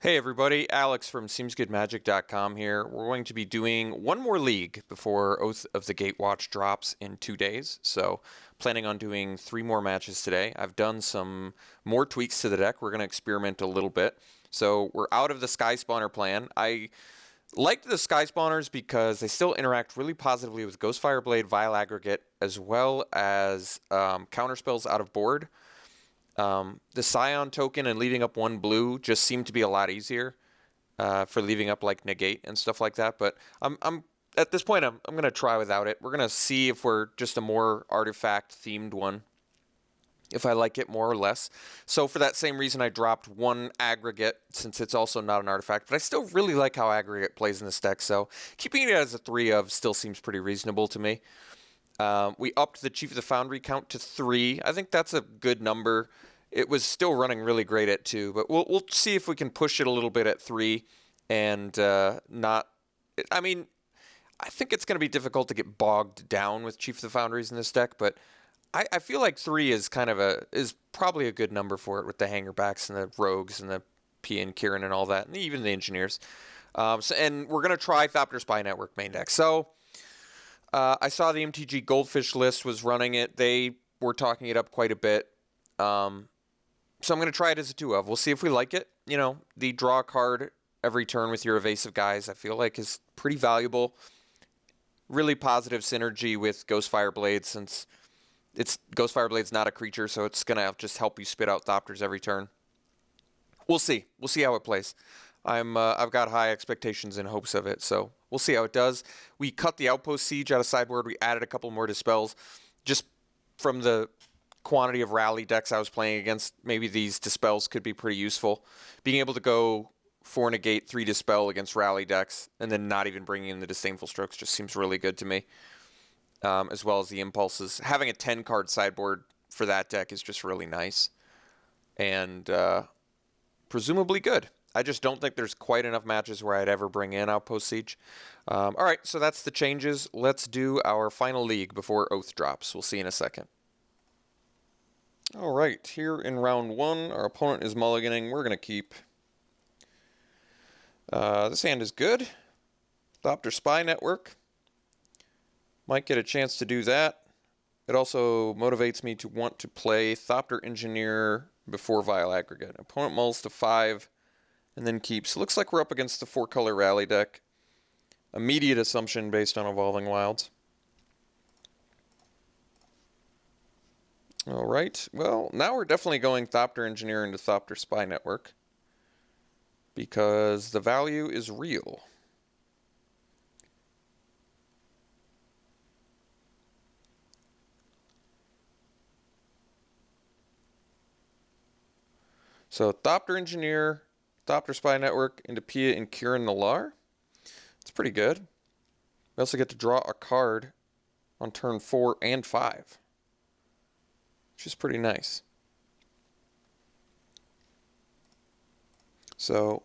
Hey everybody, Alex from SeemsGoodMagic.com here. We're going to be doing one more league before Oath of the Gatewatch drops in 2 days. So planning on doing 3 more matches today. I've done some more tweaks to the deck. We're going to experiment a little bit. So we're out of the Sky Spawner plan. I liked the Sky Spawners because they still interact really positively with Ghostfire Blade, Vile Aggregate, as well as counterspells out of board. The Scion token and leaving up 1 blue just seemed to be a lot easier for leaving up like Negate and stuff like that. But I'm at this point I'm gonna try without it. We're gonna see if we're just a more artifact themed one, if I like it more or less. So for that same reason, I dropped 1 aggregate since it's also not an artifact. But I still really like how aggregate plays in this deck. So keeping it as a 3 of still seems pretty reasonable to me. We upped the Chief of the Foundry count to 3. I think that's a good number. It was still running really great at 2, but we'll see if we can push it a little bit at 3 and not. I mean, I think it's going to be difficult to get bogged down with Chief of the Foundries in this deck, but I feel like 3 is probably a good number for it with the Hangerbacks and the Rogues and the Pia and Kieran and all that, and even the Engineers. And we're going to try Thopter Spy Network main deck. So I saw the MTG Goldfish list was running it. They were talking it up quite a bit. So I'm going to try it as a 2 of. We'll see if we like it. You know, the draw a card every turn with your evasive guys, I feel like is pretty valuable. Really positive synergy with Ghostfire Blade since Ghostfire Blade's not a creature, so it's going to just help you spit out Thopters every turn. We'll see. We'll see how it plays. I've got high expectations and hopes of it, so we'll see how it does. We cut the Outpost Siege out of sideboard. We added a couple more Dispels. Just from the quantity of rally decks I was playing against, maybe these Dispels could be pretty useful. Being able to go 4 Negate, 3 Dispel against rally decks, and then not even bringing in the Disdainful Strokes just seems really good to me, as well as the Impulses. Having a 10-card sideboard for that deck is just really nice, and presumably good. I just don't think there's quite enough matches where I'd ever bring in Outpost Siege. All right, so that's the changes. Let's do our final league before Oath drops. We'll see in a second. All right, here in round 1, our opponent is mulliganing. We're going to keep. This hand is good. Thopter Spy Network. Might get a chance to do that. It also motivates me to want to play Thopter Engineer before Vile Aggregate. Opponent mulls to 5 and then keeps. Looks like we're up against the 4-color rally deck. Immediate assumption based on Evolving Wilds. All right, well, now we're definitely going Thopter Engineer into Thopter Spy Network because the value is real. So Thopter Engineer, Thopter Spy Network into Pia and Kieran Nalaar. It's pretty good. We also get to draw a card on turn 4 and 5. Which is pretty nice. So,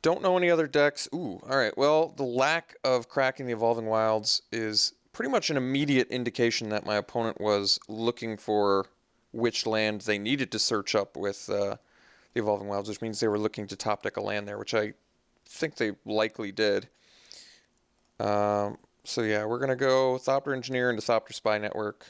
don't know any other decks. Ooh, alright, well, the lack of cracking the Evolving Wilds is pretty much an immediate indication that my opponent was looking for which land they needed to search up with the Evolving Wilds, which means they were looking to top deck a land there, which I think they likely did. So yeah, we're going to go Thopter Engineer into Thopter Spy Network.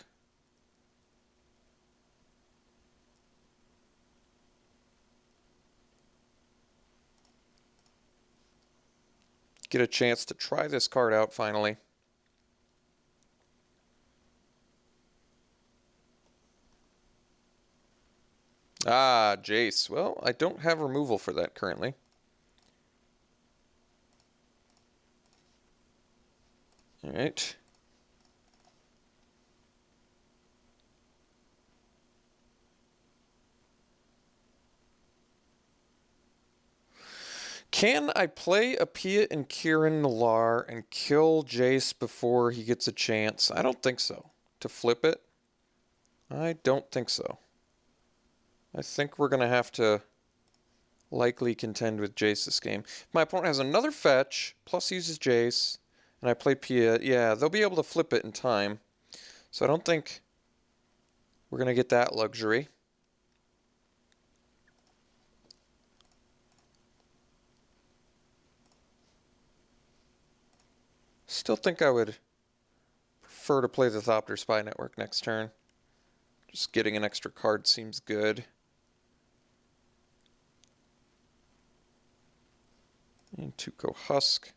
Get a chance to try this card out finally. Ah, Jace. Well, I don't have removal for that currently. All right. Can I play a Pia and Kieran Nalaar and kill Jace before he gets a chance? I don't think so. To flip it? I don't think so. I think we're going to have to likely contend with Jace this game. If my opponent has another fetch, plus uses Jace, and I play Pia, yeah, they'll be able to flip it in time. So I don't think we're going to get that luxury. still think I would prefer to play the Thopter Spy Network next turn. Just getting an extra card seems good. And Tuco Husk.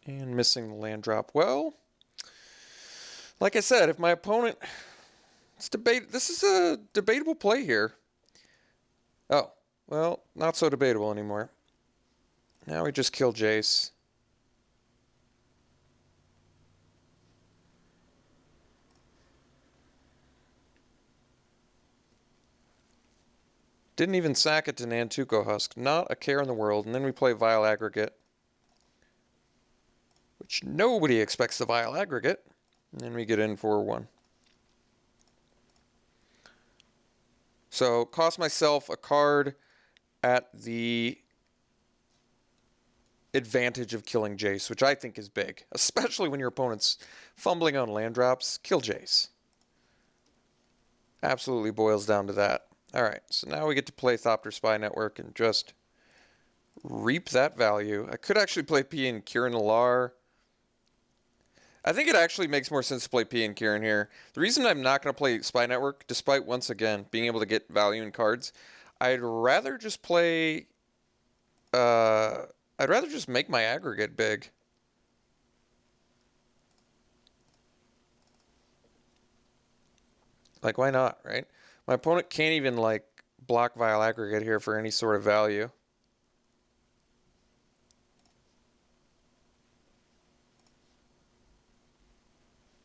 And missing the land drop. Well, like I said, if my opponent... This is a debatable play here. Oh, well, not so debatable anymore. Now we just kill Jace. Didn't even sack it to Nantuko Husk. Not a care in the world. And then we play Vile Aggregate, which nobody expects the Vile Aggregate. And then we get in for 1. So, cost myself a card at the advantage of killing Jace, which I think is big. Especially when your opponent's fumbling on land drops. Kill Jace. Absolutely boils down to that. Alright, so now we get to play Thopter Spy Network and just reap that value. I could actually play P and Kieran Alar. I think it actually makes more sense to play P and Kieran here. The reason I'm not going to play Spy Network, despite once again being able to get value in cards, I'd rather just play... I'd rather just make my aggregate big. Like, why not, right? My opponent can't even, like, block Vile Aggregate here for any sort of value.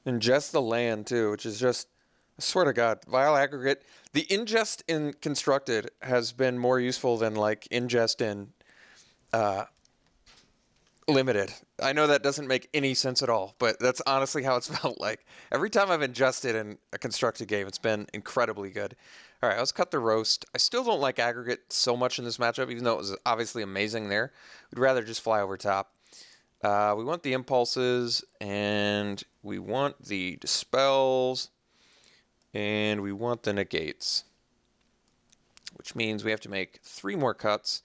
Ingest the land, too, which is just... I swear to God, Vile Aggregate... The ingest in Constructed has been more useful than, like, ingest in Limited. I know that doesn't make any sense at all, but that's honestly how it's felt like. Every time I've ingested in a Constructed game, it's been incredibly good. All right, let's cut the roast. I still don't like Aggregate so much in this matchup, even though it was obviously amazing there. We'd rather just fly over top. We want the impulses, and we want the dispels, and we want the negates, which means we have to make 3 more cuts.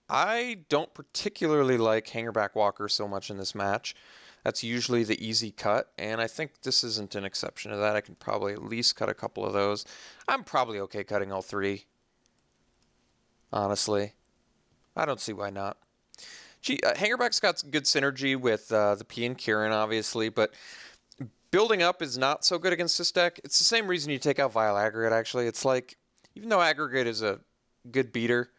I don't particularly like Hangerback Walker so much in this match. That's usually the easy cut, and I think this isn't an exception to that. I can probably at least cut a couple of those. I'm probably okay cutting all 3, honestly. I don't see why not. Gee, Hangerback's got good synergy with the P and Kieran, obviously, but building up is not so good against this deck. It's the same reason you take out Vile Aggregate, actually. It's like, even though Aggregate is a good beater,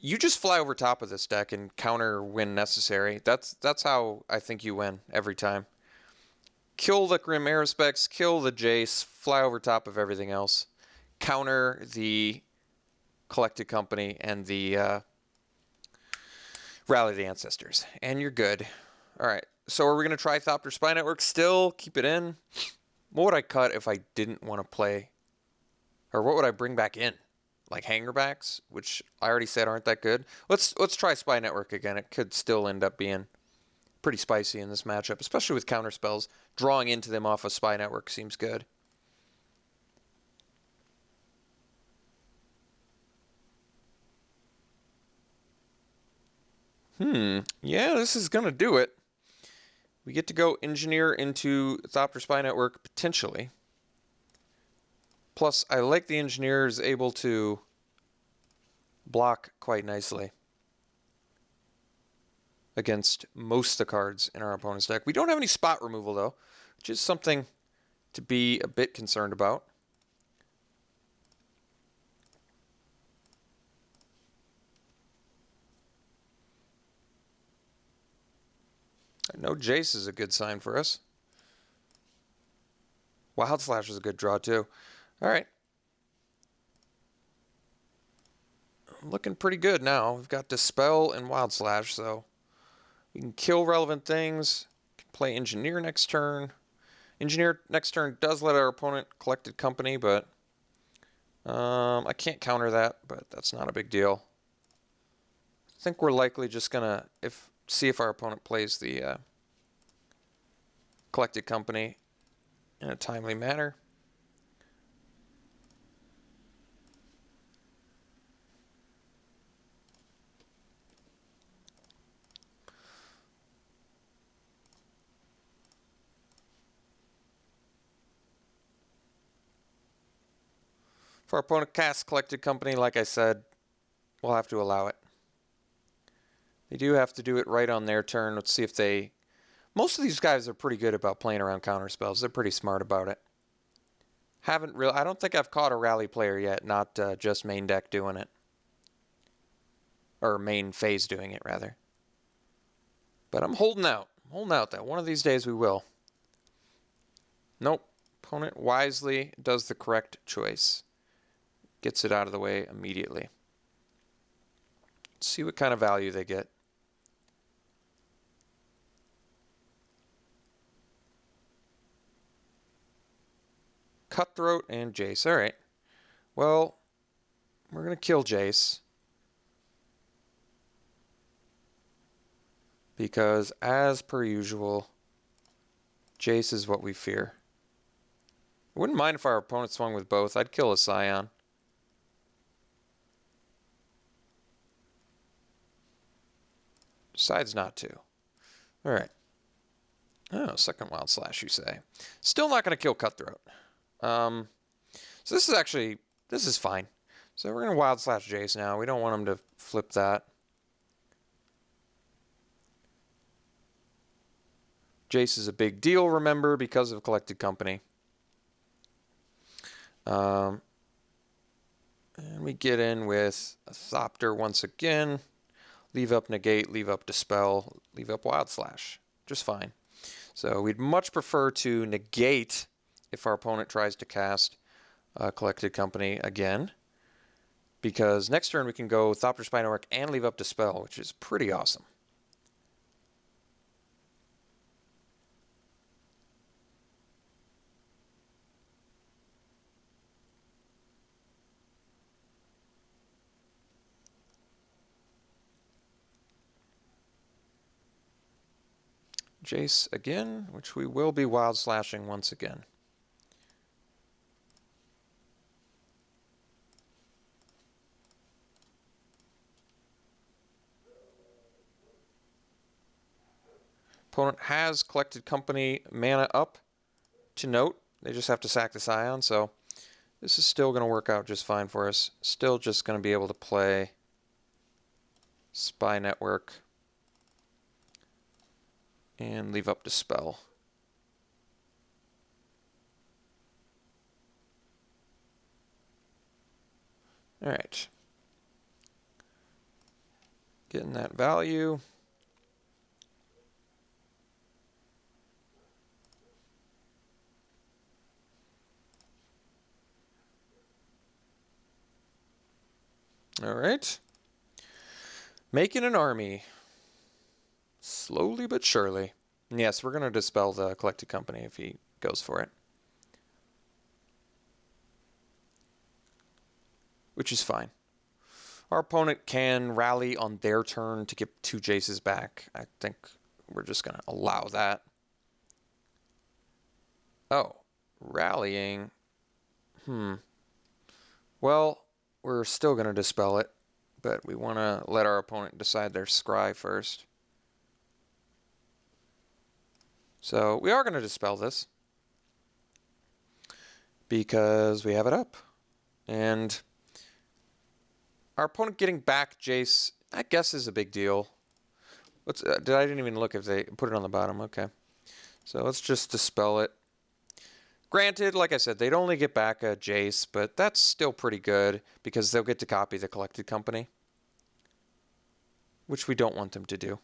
you just fly over top of this deck and counter when necessary. That's how I think you win every time. Kill the Grim Aerospects, kill the Jace, fly over top of everything else. Counter the Collected Company and the Rally the Ancestors. And you're good. Alright, so are we going to try Thopter Spy Network still? Keep it in? What would I cut if I didn't want to play? Or what would I bring back in? Like Hangerbacks, which I already said aren't that good. Let's try Spy Network again. It could still end up being pretty spicy in this matchup, especially with counter spells. Drawing into them off of Spy Network seems good. Yeah, this is going to do it. We get to go Engineer into Thopter Spy Network, potentially. Plus, I like the Engineer is able to block quite nicely against most of the cards in our opponent's deck. We don't have any spot removal, though, which is something to be a bit concerned about. I know Jace is a good sign for us. Wild Slash is a good draw, too. All right. Looking pretty good now. We've got Dispel and Wild Slash, so we can kill relevant things. Can play Engineer next turn. Engineer next turn does let our opponent Collected Company, but I can't counter that, but that's not a big deal. I think we're likely just gonna see if our opponent plays the Collected Company in a timely manner. If our opponent casts Collected Company, like I said, we'll have to allow it. They do have to do it right on their turn. Let's see if they... Most of these guys are pretty good about playing around counterspells. They're pretty smart about it. I don't think I've caught a rally player yet, not just main deck doing it. Or main phase doing it, rather. But I'm holding out. I'm holding out that one of these days we will. Nope. Opponent wisely does the correct choice. Gets it out of the way immediately. Let's see what kind of value they get. Cutthroat and Jace. All right. Well, we're going to kill Jace. Because, as per usual, Jace is what we fear. I wouldn't mind if our opponent swung with both. I'd kill a Scion. Decides not to. All right. Oh, second Wild Slash, you say. Still not going to kill Cutthroat. So this is fine. So we're going to Wild Slash Jace now. We don't want him to flip that. Jace is a big deal, remember, because of Collected Company. And we get in with a Thopter once again. Leave up Negate, leave up Dispel, leave up Wild Slash. Just fine. So we'd much prefer to negate if our opponent tries to cast Collected Company again. Because next turn we can go Thopter Spinoarch and leave up Dispel, which is pretty awesome. Jace again, which we will be Wild Slashing once again. Opponent has Collected Company mana up to note. They just have to sack the Scion, so this is still going to work out just fine for us. Still just going to be able to play Spy Network and leave up Dispel. All right. Getting that value. All right. Making an army. Slowly but surely. And yes, we're going to dispel the Collected Company if he goes for it. Which is fine. Our opponent can rally on their turn to get 2 Jaces back. I think we're just going to allow that. Oh, rallying. Well, we're still going to dispel it, but we want to let our opponent decide their scry first. So we are going to dispel this because we have it up. And our opponent getting back Jace, I guess, is a big deal. I didn't even look if they put it on the bottom. Okay. So let's just dispel it. Granted, like I said, they'd only get back a Jace, but that's still pretty good because they'll get to copy the Collected Company, which we don't want them to do.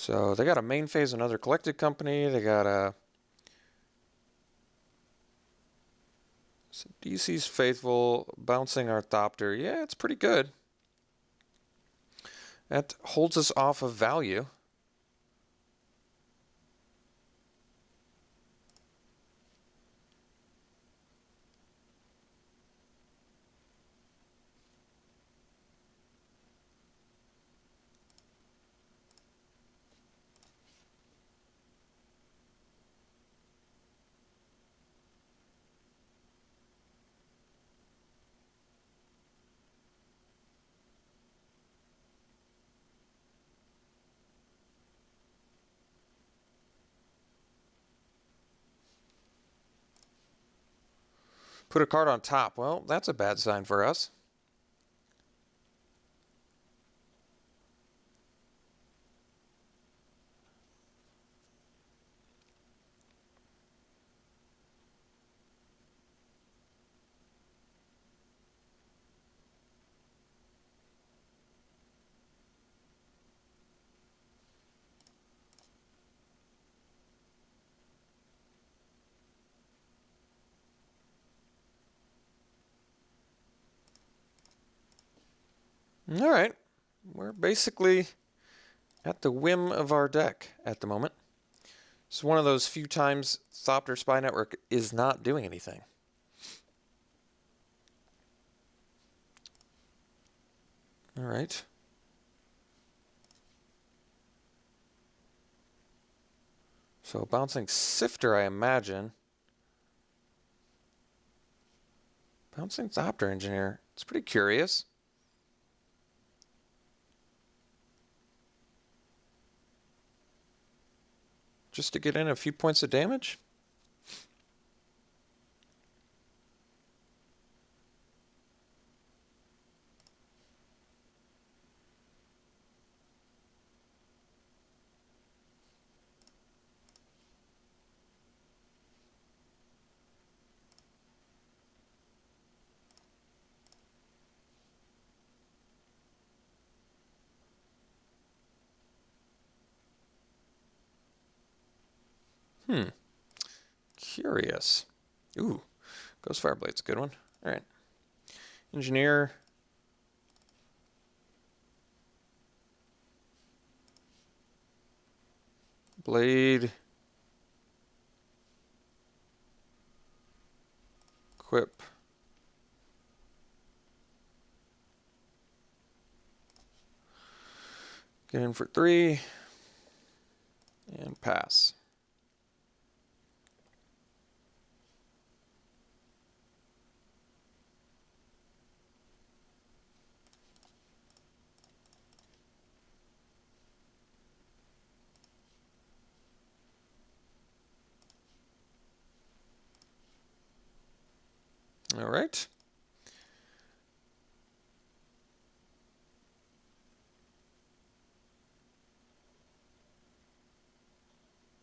So they got a main phase, another Collected Company. They got a DC's Faithful, bouncing our Thopter. Yeah, it's pretty good. That holds us off of value. Put a card on top. Well, that's a bad sign for us. All right. We're basically at the whim of our deck at the moment. It's one of those few times Thopter Spy Network is not doing anything. All right. So bouncing Sifter, I imagine. Bouncing Thopter Engineer. It's pretty curious. Just to get in a few points of damage? Curious. Ooh, Ghost Fireblade's a good one. All right. Engineer. Blade. Equip. Get in for 3. And pass. All right.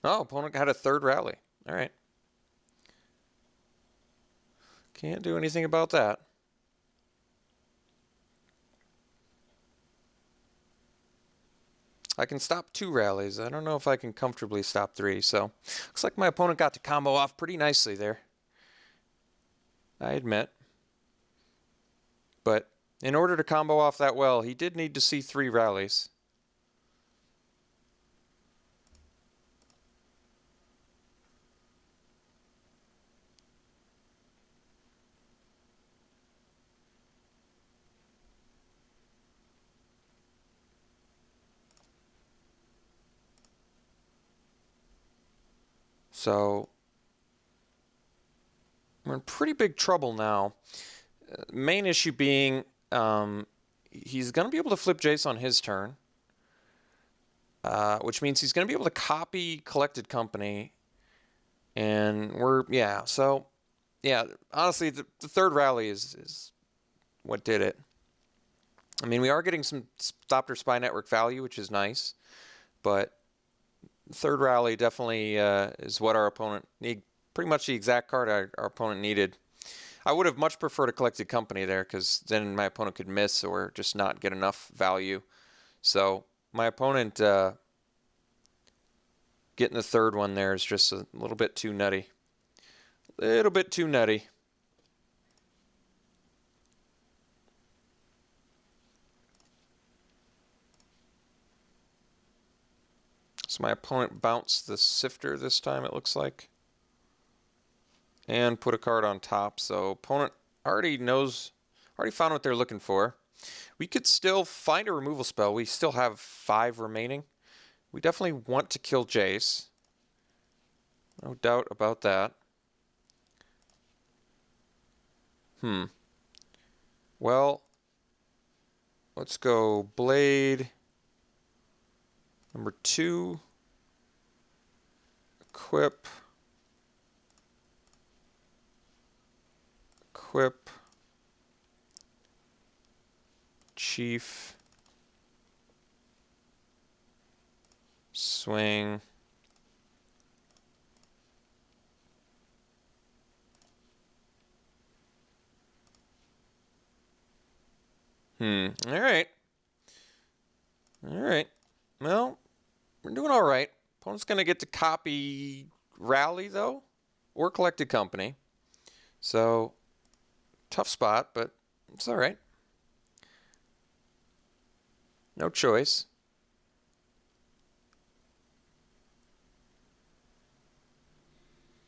Oh, opponent had a 3rd rally. All right. Can't do anything about that. I can stop 2 rallies. I don't know if I can comfortably stop 3. So looks like my opponent got to combo off pretty nicely there. I admit. But in order to combo off that well, he did need to see 3 rallies. So we're in pretty big trouble now. Main issue being he's going to be able to flip Jace on his turn, which means he's going to be able to copy Collected Company. And so, honestly, the 3rd rally is what did it. I mean, we are getting some Thopter Spy Network value, which is nice, but 3rd rally definitely is what our opponent need. Pretty much the exact card our opponent needed. I would have much preferred a Collected Company there, because then my opponent could miss or just not get enough value. So my opponent getting the 3rd one there is just a little bit too nutty. Little bit too nutty. So my opponent bounced the Sifter this time, it looks like. And put a card on top. So opponent already found what they're looking for. We could still find a removal spell. We still have 5 remaining. We definitely want to kill Jace. No doubt about that. Well, let's go Blade. Number 2. Equip. equip. Chief. Swing. All right. All right. Well, we're doing all right. Opponent's going to get to copy Rally, though, or Collected Company. So, tough spot, but it's all right. No choice.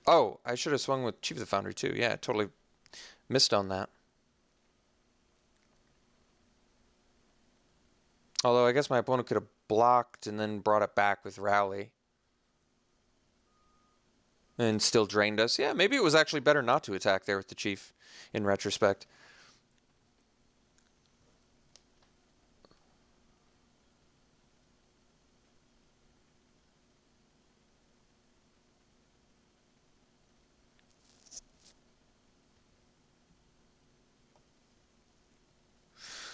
Oh, I should have swung with Chief of the Foundry, too. Yeah, totally missed on that. Although I guess my opponent could have blocked and then brought it back with Rally. And still drained us. Yeah, maybe it was actually better not to attack there with the Chief in retrospect.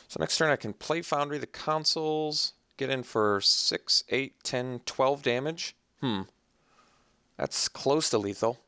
So next turn I can play Foundry the consoles, get in for 6, 8, 10, 12 damage. That's close to lethal.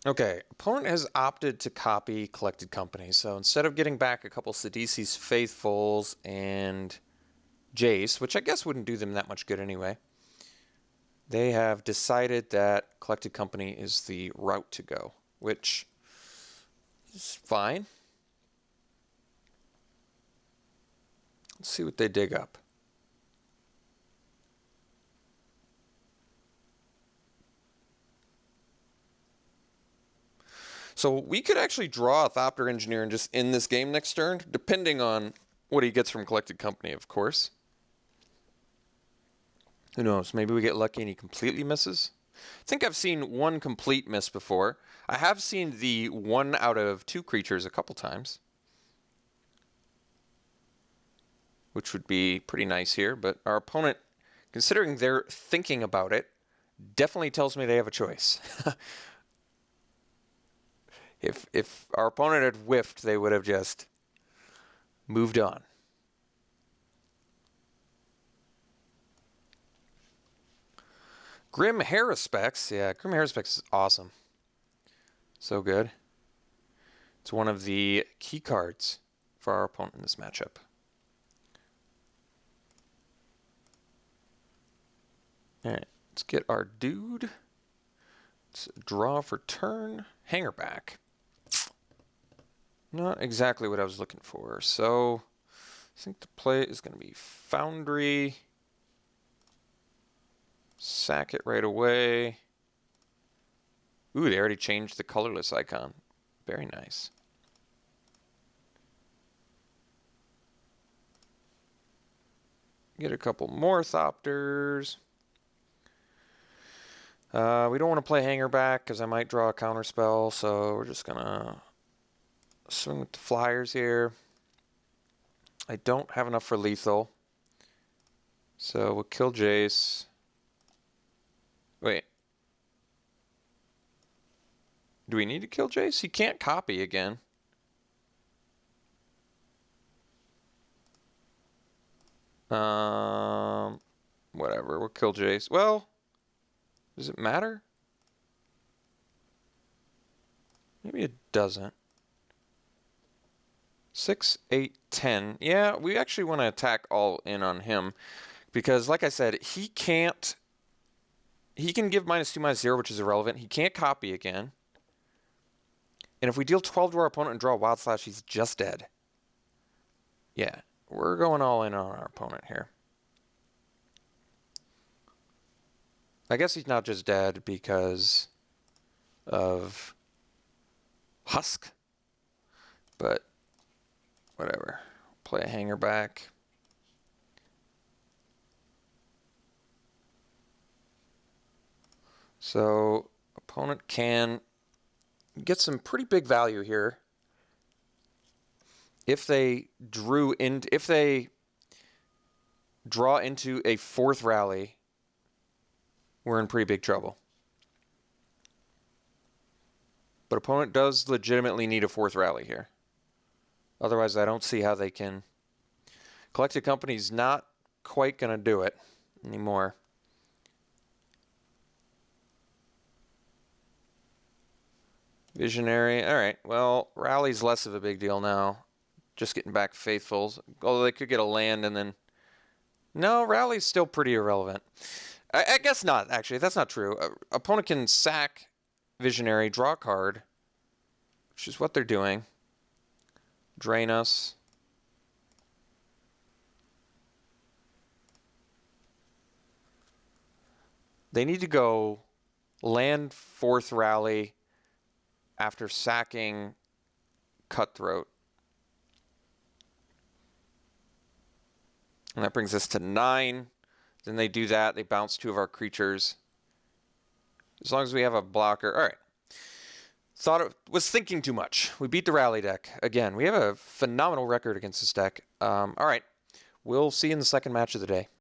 Okay, opponent has opted to copy Collected Company. So instead of getting back a couple Sidisi's Faithfuls and Jace, which I guess wouldn't do them that much good anyway, they have decided that Collected Company is the route to go, which is fine. Let's see what they dig up. So we could actually draw a Thopter Engineer and just end this game next turn, depending on what he gets from Collected Company, of course. Who knows? Maybe we get lucky and he completely misses. I think I've seen one complete miss before. I have seen the 1 out of 2 creatures a couple times, which would be pretty nice here. But our opponent, considering they're thinking about it, definitely tells me they have a choice. If our opponent had whiffed, they would have just moved on. Grim Haruspex. Yeah, Grim Haruspex is awesome. So good. It's one of the key cards for our opponent in this matchup. All right, let's get our dude. Let's draw for turn. Hanger back. Not exactly what I was looking for. So I think the play is going to be Foundry. Sack it right away. Ooh, they already changed the colorless icon. Very nice. Get a couple more Thopters. We don't want to play Hanger back because I might draw a counter spell, so we're just going to swing with the Flyers here. I don't have enough for lethal, so we'll kill Jace. Wait. Do we need to kill Jace? He can't copy again. Whatever. We'll kill Jace. Well, does it matter? Maybe it doesn't. 6, 8, 10. Yeah, we actually want to attack all in on him because, like I said, he can't. He can give -2, -0, which is irrelevant. He can't copy again. And if we deal 12 to our opponent and draw a Wild Slash, he's just dead. Yeah, we're going all in on our opponent here. I guess he's not just dead because of Husk, but whatever. Play a Hanger back. So opponent can get some pretty big value here. If they draw into a fourth rally, we're in pretty big trouble. But opponent does legitimately need a fourth rally here. Otherwise, I don't see how they can. Collected Company's not quite going to do it anymore. Visionary. All right. Well, rally's less of a big deal now. Just getting back Faithfuls. Although they could get a land and then... No, rally's still pretty irrelevant. I guess not, actually. That's not true. Opponent can sack Visionary, draw a card, which is what they're doing. Drain us. They need to go land fourth rally after sacking Cutthroat. And that brings us to 9. Then they do that. They bounce 2 of our creatures. As long as we have a blocker. All right. Thought it was thinking too much. We beat the rally deck. Again, we have a phenomenal record against this deck. All right. We'll see you in the second match of the day.